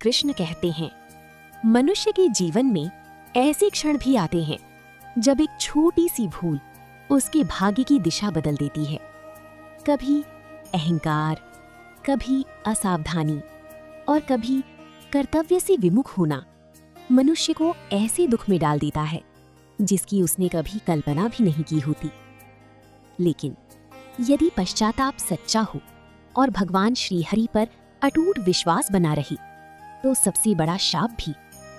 कृष्ण कहते हैं, मनुष्य के जीवन में ऐसे क्षण भी आते हैं जब एक छोटी सी भूल उसके भाग्य की दिशा बदल देती है। कभी अहंकार, कभी असावधानी और कभी कर्तव्य से विमुख होना मनुष्य को ऐसे दुख में डाल देता है जिसकी उसने कभी कल्पना भी नहीं की होती। लेकिन यदि पश्चाताप सच्चा हो और भगवान श्रीहरि पर अटूट विश्वास बना रहे तो सबसे बड़ा शाप भी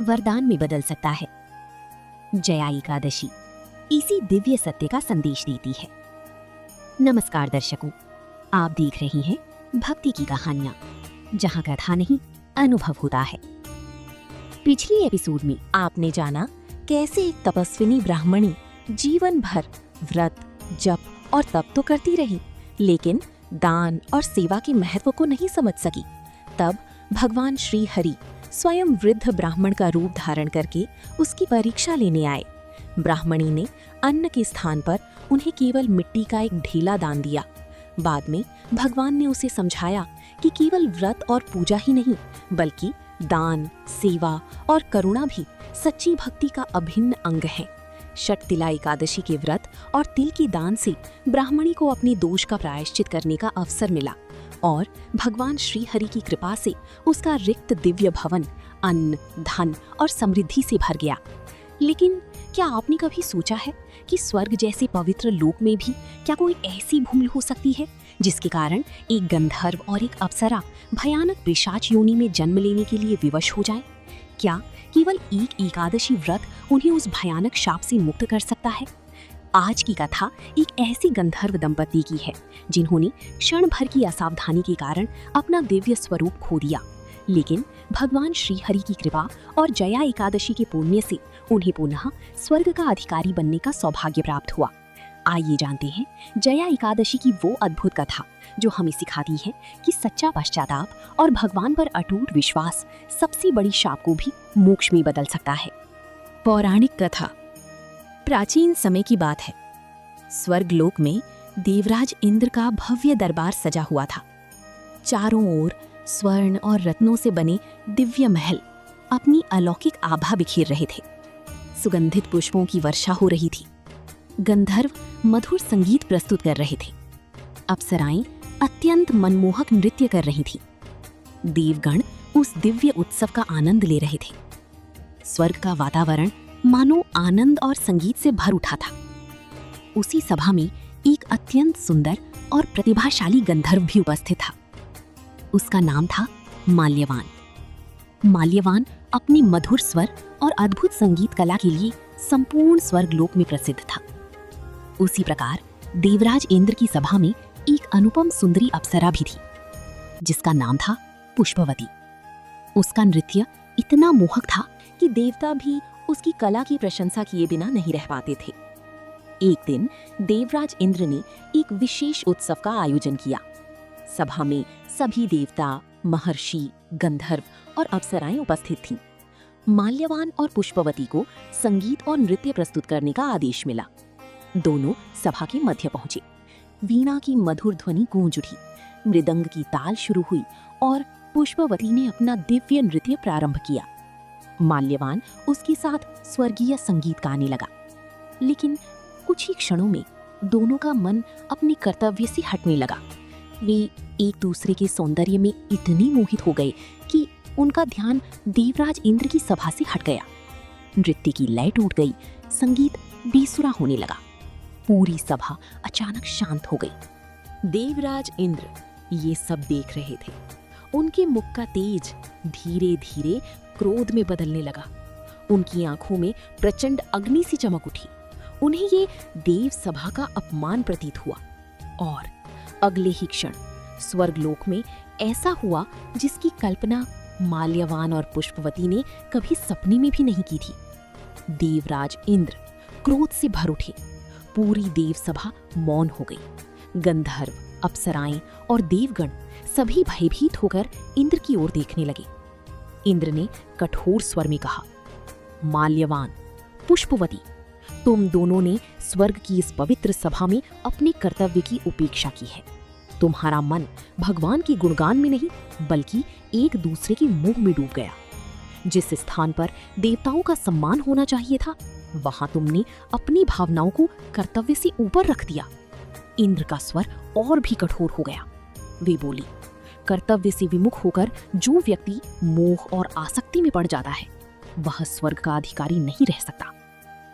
वरदान में बदल सकता है। जया एकादशी इसी दिव्य सत्य का संदेश देती है। नमस्कार दर्शकों, आप देख रही हैं भक्ति की कहानियां, जहां कथा नहीं अनुभव होता है। पिछली एपिसोड में आपने जाना कैसे एक तपस्विनी ब्राह्मणी जीवन भर व्रत, जप और तप तो करती रही, लेकिन दान और सेवा के महत्व को नहीं समझ सकी। तब भगवान श्री हरि स्वयं वृद्ध ब्राह्मण का रूप धारण करके उसकी परीक्षा लेने आए। ब्राह्मणी ने अन्न के स्थान पर उन्हें केवल मिट्टी का एक ढेला दान दिया। बाद में भगवान ने उसे समझाया कि केवल व्रत और पूजा ही नहीं, बल्कि दान, सेवा और करुणा भी सच्ची भक्ति का अभिन्न अंग है। षटतिला एकादशी के व्रत और तिल के दान से ब्राह्मणी को अपने दोष का प्रायश्चित करने का अवसर मिला और भगवान श्री हरि की कृपा से उसका रिक्त दिव्य भवन अन्न, धन और समृद्धि से भर गया। लेकिन क्या आपने कभी सोचा है कि स्वर्ग जैसे पवित्र लोक में भी क्या कोई ऐसी भूल हो सकती है जिसके कारण एक गंधर्व और एक अप्सरा भयानक पिशाच योनि में जन्म लेने के लिए विवश हो जाएं? क्या केवल एक एकादशी व्रत उन्हें उस भयानक शाप से मुक्त कर सकता है? आज की कथा एक ऐसी गंधर्व दंपति की है जिन्होंने क्षण भर की असावधानी के कारण अपना दिव्य स्वरूप खो दिया, लेकिन भगवान श्री हरि की कृपा और जया एकादशी के पुण्य से उन्हें पुनः स्वर्ग का अधिकारी बनने का सौभाग्य प्राप्त हुआ। आइए जानते हैं जया एकादशी की वो अद्भुत कथा जो हमें सिखाती है कि सच्चा पश्चाताप और भगवान पर अटूट विश्वास सबसे बड़ी शाप को भी मोक्ष में बदल सकता है। पौराणिक कथा। प्राचीन समय की बात है। स्वर्गलोक में देवराज इंद्र का भव्य दरबार सजा हुआ था। चारों ओर स्वर्ण और रत्नों से बने दिव्य महल अपनी अलौकिक आभा बिखेर रहे थे। सुगंधित पुष्पों की वर्षा हो रही थी। गंधर्व मधुर संगीत प्रस्तुत कर रहे थे। अप्सराएं अत्यंत मनमोहक नृत्य कर रही थीं। देवगण उस दिव्य उत्सव का आनंद ले रहे थे। स्वर्ग का वातावरण मानो आनंद और संगीत से भर उठा था। उसी सभा में एक अत्यंत सुंदर और प्रतिभाशाली गंधर्व भी उपस्थित था। उसका नाम था माल्यवान। माल्यवान अपनी मधुर स्वर और अद्भुत संगीत कला के लिए संपूर्ण स्वर्गलोक में प्रसिद्ध था। उसी प्रकार देवराज इंद्र की सभा में एक अनुपम सुंदरी अप्सरा भी थी, जिसका नाम था पुष्पवती। उसका नृत्य इतना मोहक था कि देवता भी उसकी कला की प्रशंसा किए बिना नहीं रह पाते थे। एक दिन देवराज इंद्र ने एक विशेष उत्सव का आयोजन किया। सभा में सभी देवता, महर्षि, गंधर्व और अप्सराएं उपस्थित थीं। माल्यवान और पुष्पवती को संगीत और नृत्य प्रस्तुत करने का आदेश मिला। दोनों सभा के मध्य पहुंचे। वीणा की मधुर ध्वनि गूंज उठी, मृदंग की ताल शुरू हुई और पुष्पवती ने अपना दिव्य नृत्य प्रारंभ किया। माल्यवान उसके साथ स्वर्गीय संगीत गाने लगा। लेकिन कुछ ही क्षणों में दोनों का मन अपने कर्तव्य से हटने लगा। वे एक दूसरे के सौंदर्य में इतने मोहित हो गए कि उनका ध्यान देवराज इंद्र की सभा से हट गया। नृत्य की लय टूट गई, संगीत बेसुरा होने लगा। पूरी सभा अचानक शांत हो गई। देवराज इंद्र ये सब देख रहे थे। उनके मुख का तेज धीरे धीरे क्रोध में बदलने लगा। उनकी आंखों में प्रचंड अग्नि सी चमक उठी। उन्हें ये देव सभा का अपमान प्रतीत हुआ और अगले ही क्षण स्वर्गलोक में ऐसा हुआ जिसकी कल्पना माल्यवान और पुष्पवती ने कभी सपने में भी नहीं की थी। देवराज इंद्र क्रोध से भर उठे। पूरी देव सभा मौन हो गई। गंधर्व, अप्सराएं और देवगण सभी भयभीत होकर इंद्र की ओर देखने लगे। इंद्र ने कठोर स्वर में कहा, माल्यवान, पुष्पवती, तुम दोनों ने स्वर्ग की इस पवित्र सभा में अपने कर्तव्य की उपेक्षा की है। तुम्हारा मन भगवान के गुणगान में नहीं बल्कि एक दूसरे के मोह में डूब गया। जिस स्थान पर देवताओं का सम्मान होना चाहिए था, वहां तुमने अपनी भावनाओं को कर्तव्य से ऊपर रख दिया। इंद्र का स्वर और भी कठोर हो गया। वे बोली, कर्तव्य से विमुख होकर जो व्यक्ति मोह और आसक्ति में पड़ जाता है, वह स्वर्ग का अधिकारी नहीं रह सकता।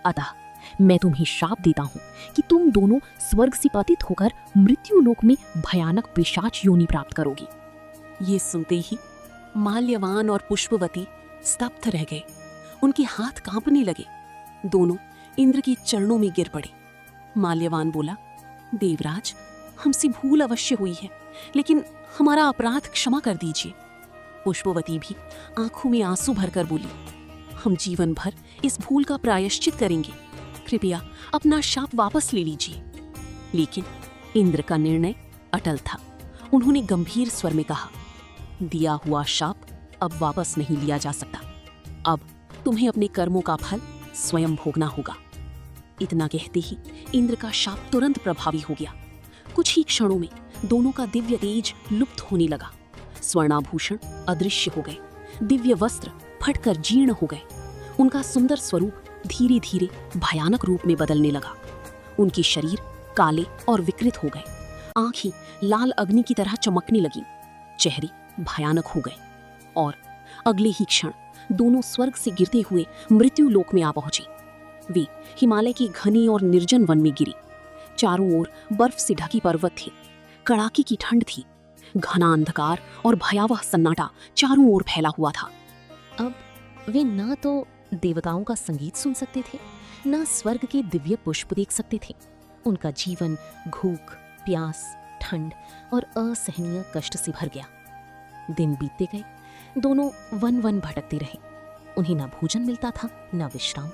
अतः मैं तुम्हें श्राप देता हूं कि तुम दोनों स्वर्ग से पतित होकर मृत्यु लोक में भयानक पिशाच योनि प्राप्त करोगी। ये सुनते ही माल्यवान और पुष्पवती स्तब्ध रह गए। उनके हाथ कांपने लगे। दोनों इंद्र के चरणों में गिर पड़े। माल्यवान बोला, देवराज, हमसे भूल अवश्य हुई है, लेकिन हमारा अपराध क्षमा कर दीजिए। पुष्पवती भी आंखों में आंसू भरकर बोली, हम जीवन भर इस भूल का प्रायश्चित करेंगे। कृपया अपना शाप वापस ले लीजिए। लेकिन इंद्र का निर्णय अटल था। उन्होंने गंभीर स्वर में कहा, दिया हुआ शाप अब वापस नहीं लिया जा सकता। अब तुम्हें अपने कर्मों का फल स्वयं भोगना होगा। इतना कहते ही इंद्र का शाप तुरंत प्रभावी हो गया। कुछ ही क्षणों में दोनों का दिव्य तेज लुप्त होने लगा। स्वर्णाभूषण अदृश्य हो गए। दिव्य वस्त्र फटकर जीर्ण हो गए। उनका सुंदर स्वरूप धीरे धीरे भयानक रूप में बदलने लगा। उनके शरीर काले और विकृत हो गए। आंखें लाल अग्नि की तरह चमकने लगी। चेहरे भयानक हो गए और अगले ही क्षण दोनों स्वर्ग से गिरते हुए मृत्यु लोक में आ पहुंचे। वे हिमालय के घने और निर्जन वन में गिरी। चारों ओर बर्फ से ढकी पर्वत थे। कड़ाके की ठंड थी। घना अंधकार और भयावह सन्नाटा चारों ओर फैला हुआ था। अब वे न तो देवताओं का संगीत सुन सकते थे, न स्वर्ग के दिव्य पुष्प देख सकते थे। उनका जीवन भूख, प्यास, ठंड और असहनीय कष्ट से भर गया। दिन बीतते गए। दोनों वन वन भटकते रहे। उन्हें न भोजन मिलता था, न विश्राम।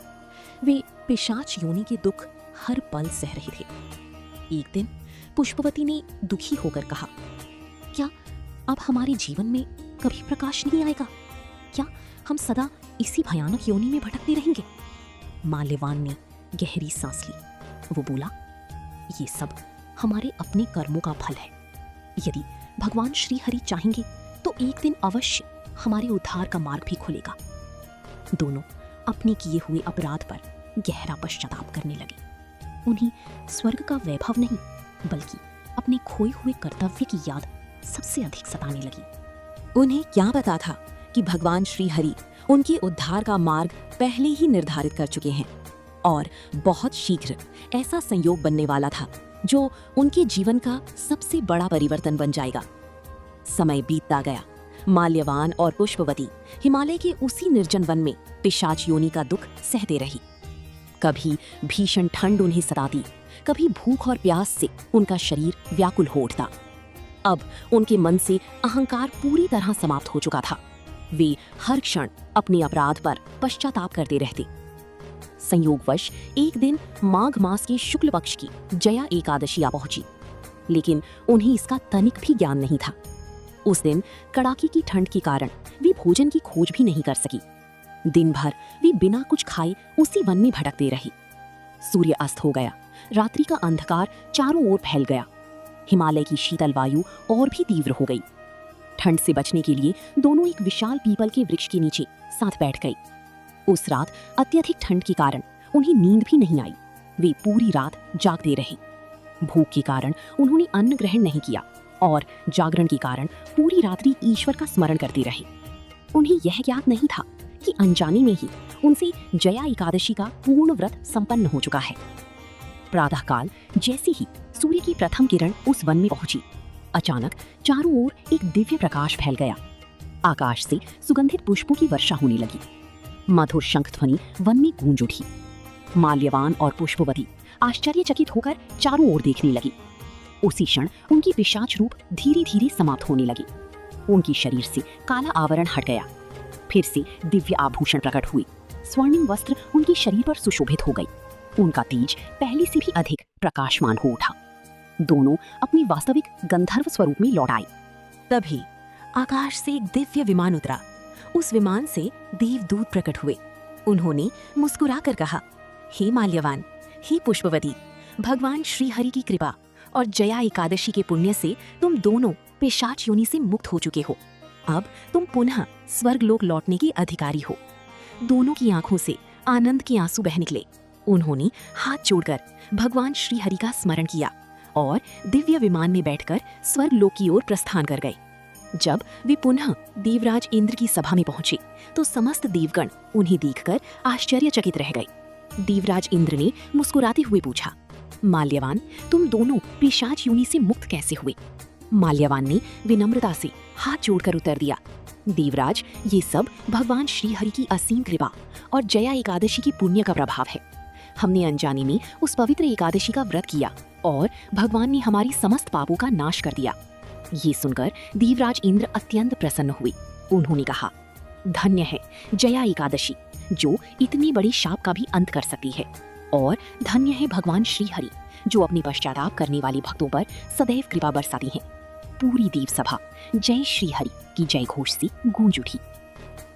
वे पिशाच योनि के दुख हर पल सह रहे थे। एक दिन पुष्पवती ने दुखी होकर कहा, क्या अब हमारे जीवन में कभी प्रकाश नहीं आएगा? क्या हम सदा इसी भयानक योनि में भटकते रहेंगे? माल्यवान ने गहरी सांस ली। वो बोला, ये सब हमारे अपने कर्मों का फल है। यदि भगवान श्री हरि चाहेंगे तो एक दिन अवश्य हमारे उद्धार का मार्ग भी खुलेगा। दोनों अपने किए हुए अपराध पर गहरा पश्चाताप करने लगे। उन्हें स्वर्ग का वैभव नहीं, बल्कि अपने खोए हुए कर्तव्य की याद सबसे अधिक सताने लगी। उन्हें क्या पता था कि भगवान श्री हरि उनके उद्धार का मार्ग पहले ही निर्धारित कर चुके हैं और बहुत शीघ्र ऐसा संयोग बनने वाला था जो उनके जीवन का सबसे बड़ा परिवर्तन बन जाएगा। समय बीतता गया। माल्यवान और पुष्पवती हिमालय के उसी निर्जन वन में पिशाच योनि का दुख सहते रही। कभी भीषण ठंड उन्हें सताती, कभी भूख और प्यास से उनका शरीर व्याकुल हो उठता। अब उनके मन से अहंकार पूरी तरह समाप्त हो चुका था। वे हर क्षण अपने अपराध पर पश्चाताप करते रहते। संयोगवश एक दिन माघ मास के शुक्ल पक्ष की जया एकादशी आ पहुंची, लेकिन उन्हें इसका तनिक भी ज्ञान नहीं था। उस दिन कड़ाके की ठंड के कारण वे भोजन की खोज भी नहीं कर सकी। दिन भर वे बिना कुछ खाए उसी वन में भटकते रहे। सूर्य अस्त हो गया। रात्रि का अंधकार चारों ओर फैल गया। हिमालय की शीतल वायु और भी तीव्र हो गई। ठंड से बचने के लिए दोनों एक विशाल पीपल के वृक्ष के नीचे साथ बैठ गए। उस रात अत्यधिक ठंड के कारण उन्हें नींद भी नहीं आई। वे पूरी रात जागते रहे। भूख के कारण उन्होंने अन्न ग्रहण नहीं किया और जागरण के कारण पूरी रात्रि ईश्वर का स्मरण करते रहे। उन्हें यह ज्ञात नहीं था कि अनजाने में ही उनसे जया एकादशी का पूर्ण व्रत संपन्न हो चुका है। प्रातःकाल जैसे ही सूर्य की प्रथम किरण उस वन में पहुंची, अचानक चारों ओर एक दिव्य प्रकाश फैल गया। आकाश से सुगंधित पुष्पों की वर्षा होने लगी। मधुर शंख ध्वनि वन में गूंज उठी। माल्यवान और पुष्पवती आश्चर्यचकित होकर चारों ओर देखने लगी। उसी क्षण उनकी पिशाच रूप धीरे धीरे समाप्त होने लगी। उनके शरीर से काला आवरण हट गया। फिर से दिव्य आभूषण प्रकट हुए। स्वर्णिम वस्त्र उनके शरीर पर सुशोभित हो गई। उनका तेज पहले से भी अधिक प्रकाशमान हो उठा। दोनों अपने वास्तविक गंधर्व स्वरूप में लौट आए। तभी आकाश से एक दिव्य विमान उतरा। उस विमान से देवदूत प्रकट हुए। उन्होंने मुस्कुराकर कहा, हे माल्यवान, हे पुष्पवती, भगवान श्री हरि की कृपा और जया एकादशी के पुण्य से तुम दोनों पिशाच योनि से मुक्त हो चुके हो। अब तुम पुनः स्वर्गलोक लौटने के अधिकारी हो। दोनों की आंखों से आनंद के आंसू बह निकले। उन्होंने हाथ जोड़कर भगवान श्री हरि का स्मरण किया और दिव्य विमान में बैठकर स्वर्गलोक की ओर प्रस्थान कर गए। जब वे पुनः देवराज इंद्र की सभा में पहुंचे तो समस्त देवगण उन्हें देखकर आश्चर्यचकित रह गए। देवराज इंद्र ने मुस्कुराते हुए पूछा, माल्यवान, तुम दोनों पिशाच योनि से मुक्त कैसे हुए? माल्यवान ने विनम्रता से हाथ जोड़कर उत्तर दिया, देवराज, ये सब भगवान श्री हरि की असीम कृपा और जया एकादशी की पुण्य का प्रभाव है। हमने अनजाने में उस पवित्र एकादशी का व्रत किया और भगवान ने हमारी समस्त पापों का नाश कर दिया। ये सुनकर देवराज इंद्र अत्यंत प्रसन्न हुए। उन्होंने कहा, धन्य है जया एकादशी जो इतनी बड़ी शाप का भी अंत कर सकती है, और धन्य है भगवान श्री हरि जो अपने पश्चाताप करने वाले भक्तों पर सदैव कृपा बरसाती हैं। पूरी देव सभा जय श्री हरि की जय घोष से गूंज उठी।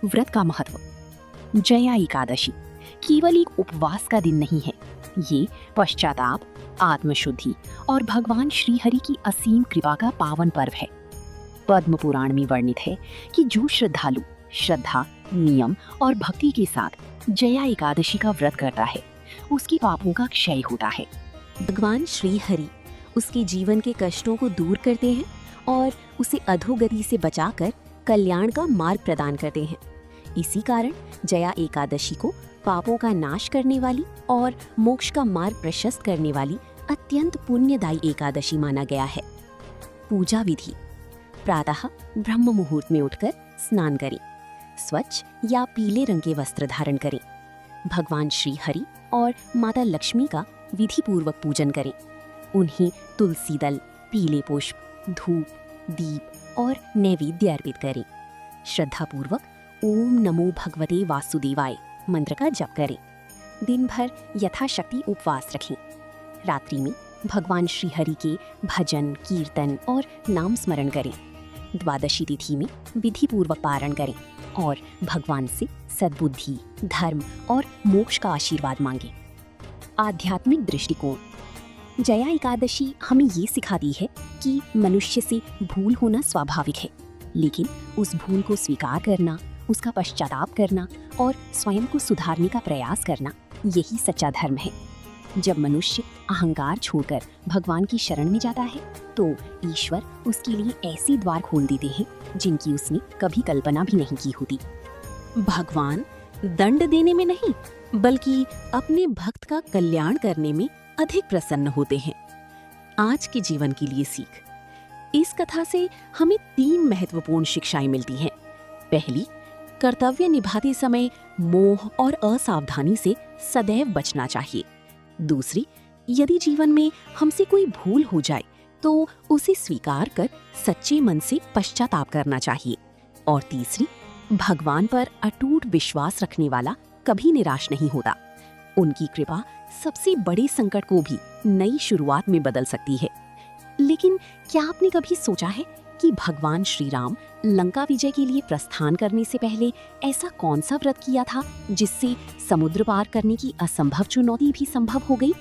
व्रत का महत्व। जया एकादशी केवल एक उपवास का दिन नहीं है, ये पश्चाताप, आत्मशुद्धि और भगवान श्री हरि की असीम कृपा का पावन पर्व है। पद्म पुराण में वर्णित है कि जो श्रद्धालु श्रद्धा, नियम और भक्ति के साथ जया एकादशी का व्रत करता है उसके पापों का क्षय होता है। भगवान श्री हरि उसके जीवन के कष्टों को दूर करते हैं और उसे अधोगति से बचाकर कल्याण का मार्ग प्रदान करते हैं। इसी कारण जया एकादशी को पापों का नाश करने वाली और मोक्ष का मार्ग प्रशस्त करने वाली अत्यंत पुण्यदायी एकादशी माना गया है। पूजा विधि। प्रातः ब्रह्म मुहूर्त में उठकर स्नान करें। स्वच्छ या पीले रंग के वस्त्र धारण करें। भगवान श्री हरि और माता लक्ष्मी का विधि पूर्वक पूजन करें। उन्हें तुलसी दल, पीले पुष्प, धूप, दीप और नैवेद्य अर्पित करें। श्रद्धापूर्वक ओम नमो भगवते वासुदेवाय मंत्र का जप करें। दिन भर यथाशक्ति उपवास रखें। रात्रि में भगवान श्री हरि के भजन, कीर्तन और नाम स्मरण करें। द्वादशी तिथि में विधि पूर्वक पारण करें और भगवान से सद्बुद्धि, धर्म और मोक्ष का आशीर्वाद मांगें। आध्यात्मिक दृष्टिकोण। जया एकादशी हमें ये सिखाती है कि मनुष्य से भूल होना स्वाभाविक है, लेकिन उस भूल को स्वीकार करना, उसका पश्चाताप करना और स्वयं को सुधारने का प्रयास करना, यही सच्चा धर्म है। जब मनुष्य अहंकार छोड़कर भगवान की शरण में जाता है तो ईश्वर उसके लिए ऐसे द्वार खोल देते हैं जिनकी उसने कभी कल्पना भी नहीं की होती। भगवान दंड देने में नहीं बल्कि अपने भक्त का कल्याण करने में अधिक प्रसन्न होते हैं। आज के जीवन के लिए सीख। इस कथा से हमें 3 महत्वपूर्ण शिक्षाएं मिलती हैं। पहली, कर्तव्य निभाते समय मोह और असावधानी से सदैव बचना चाहिए। दूसरी, यदि जीवन में हमसे कोई भूल हो जाए तो उसे स्वीकार कर सच्चे मन से पश्चाताप करना चाहिए। और तीसरी, भगवान पर अटूट विश्वास रखने वाला कभी निराश नहीं होता। उनकी कृपा सबसे बड़े संकट को भी नई शुरुआत में बदल सकती है। लेकिन क्या आपने कभी सोचा है कि भगवान श्री राम लंका विजय के लिए प्रस्थान करने से पहले ऐसा कौन सा व्रत किया था जिससे समुद्र पार करने की असंभव चुनौती भी संभव हो गई?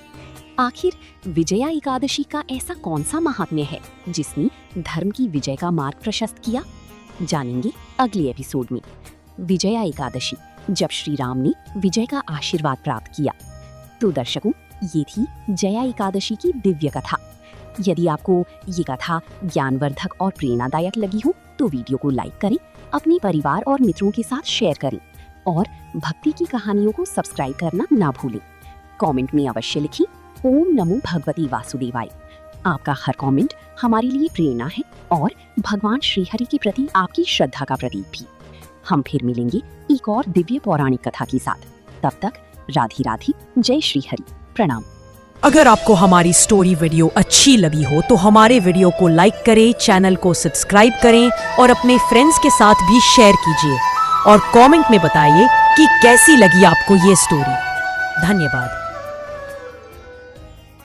आखिर विजया एकादशी का ऐसा कौन सा महात्म्य है जिसने धर्म की विजय का मार्ग प्रशस्त किया? जानेंगे अगले एपिसोड में। विजया एकादशी, जब श्री राम ने विजय का आशीर्वाद प्राप्त किया। तो दर्शकों, ये थी जया एकादशी की दिव्य कथा। यदि आपको ये कथा ज्ञानवर्धक और प्रेरणादायक लगी हो तो वीडियो को लाइक करें, अपने परिवार और मित्रों के साथ शेयर करें और भक्ति की कहानियों को सब्सक्राइब करना ना भूलें। कमेंट में अवश्य लिखें ओम नमो भगवते वासुदेवाय। आपका हर कमेंट हमारे लिए प्रेरणा है और भगवान श्रीहरि के प्रति आपकी श्रद्धा का प्रतीक भी। हम फिर मिलेंगे एक और दिव्य पौराणिक कथा के साथ। तब तक राधे राधे, जय श्रीहरि, प्रणाम। अगर आपको हमारी स्टोरी वीडियो अच्छी लगी हो तो हमारे वीडियो को लाइक करें, चैनल को सब्सक्राइब करें और अपने फ्रेंड्स के साथ भी शेयर कीजिए और कमेंट में बताइए कि कैसी लगी आपको ये स्टोरी। धन्यवाद।